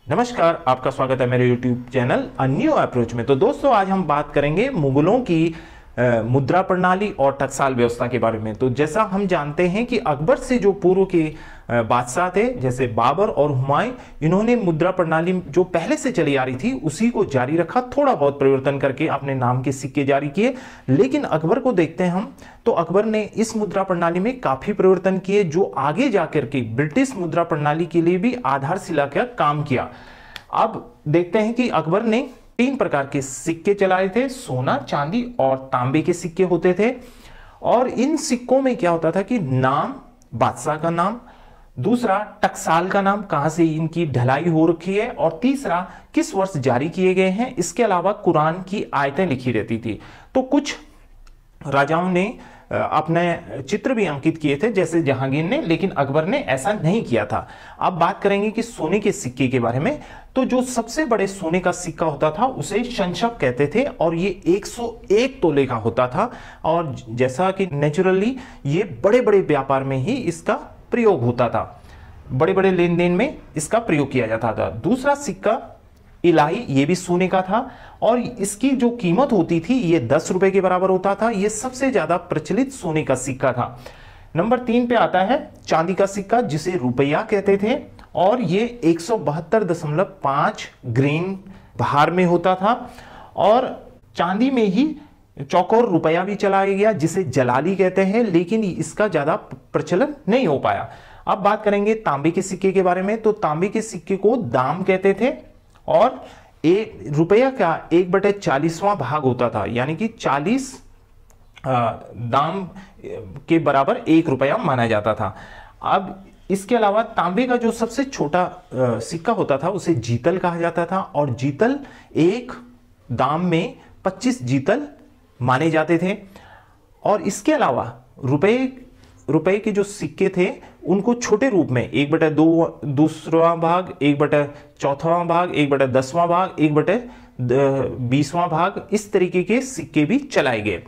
नमस्कार, आपका स्वागत है मेरे YouTube channel a new approach में। तो दोस्तों, आज हम बात करेंगे मुगलों की मुद्रा प्रणाली और टकसाल व्यवस्था के बारे में। तो जैसा हम जानते हैं कि अकबर से जो पूर्व के बादशाह थे, जैसे बाबर और हुमायूं, इन्होंने मुद्रा प्रणाली जो पहले से चली आ रही थी उसी को जारी रखा, थोड़ा बहुत परिवर्तन करके अपने नाम के सिक्के जारी किए। लेकिन अकबर को देखते हैं हम, तो अकबर ने इस मुद्रा प्रणाली में काफी परिवर्तन किए, जो आगे जाकर के ब्रिटिश मुद्रा प्रणाली के लिए भी आधारशिला का काम किया। अब देखते हैं कि अकबर ने 3 प्रकार के सिक्के चलाए थे, सोना, चांदी और तांबे के सिक्के होते थे। और इन सिक्कों में क्या होता था कि नाम, बादशाह का नाम, दूसरा टकसाल का नाम, कहां से इनकी ढलाई हो रखी है, और तीसरा किस वर्ष जारी किए गए हैं। इसके अलावा कुरान की आयतें लिखी रहती थी। तो कुछ राजाओं ने अपने चित्र भी अंकित किए थे, जैसे जहांगीर ने, लेकिन अकबर ने ऐसा नहीं किया था। अब बात करेंगे कि सोने के सिक्के के बारे में। तो जो सबसे बड़े सोने का सिक्का होता था उसे शंशक कहते थे, और ये 101 तोले का होता था। और जैसा कि नेचुरली ये बड़े बड़े व्यापार में ही इसका प्रयोग होता था, बड़े बड़े लेन देन में इसका प्रयोग किया जाता था। दूसरा सिक्का इलाही, ये भी सोने का था, और इसकी जो कीमत होती थी ये 10 रुपए के बराबर होता था। ये सबसे ज्यादा प्रचलित सोने का सिक्का था। नंबर 3 पे आता है चांदी का सिक्का, जिसे रुपया कहते थे, और ये 172.5 ग्रेन भार में होता था। और चांदी में ही चौकोर रुपया भी चलाया गया, जिसे जलाली कहते हैं, लेकिन इसका ज्यादा प्रचलन नहीं हो पाया। अब बात करेंगे तांबे के सिक्के के बारे में। तो तांबे के सिक्के को दाम कहते थे, और रुपया का 1/40वां भाग होता था, यानी कि 40 दाम के बराबर 1 रुपया माना जाता था। अब इसके अलावा तांबे का जो सबसे छोटा सिक्का होता था उसे जीतल कहा जाता था, और जीतल एक दाम में 25 जीतल माने जाते थे। और इसके अलावा रुपए के जो सिक्के थे उनको छोटे रूप में 1/2वां भाग, 1/4वां भाग, 1/10वां भाग, 1/20वां भाग, इस तरीके के सिक्के भी चलाए गए।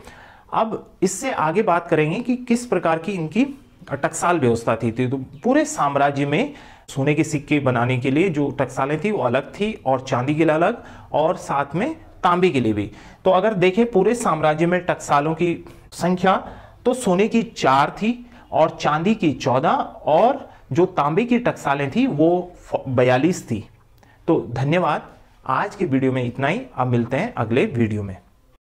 अब इससे आगे बात करेंगे कि किस प्रकार की इनकी टकसाल व्यवस्था थी। तो पूरे साम्राज्य में सोने के सिक्के बनाने के लिए जो टकसालें थी वो अलग थी, और चांदी के लिए अलग, और साथ में तांबे के लिए भी। तो अगर देखें पूरे साम्राज्य में टकसालों की संख्या, तो सोने की 4 थी, और चांदी की 14, और जो तांबे की टकसालें थी वो 42 थी। तो धन्यवाद, आज के वीडियो में इतना ही। अब मिलते हैं अगले वीडियो में।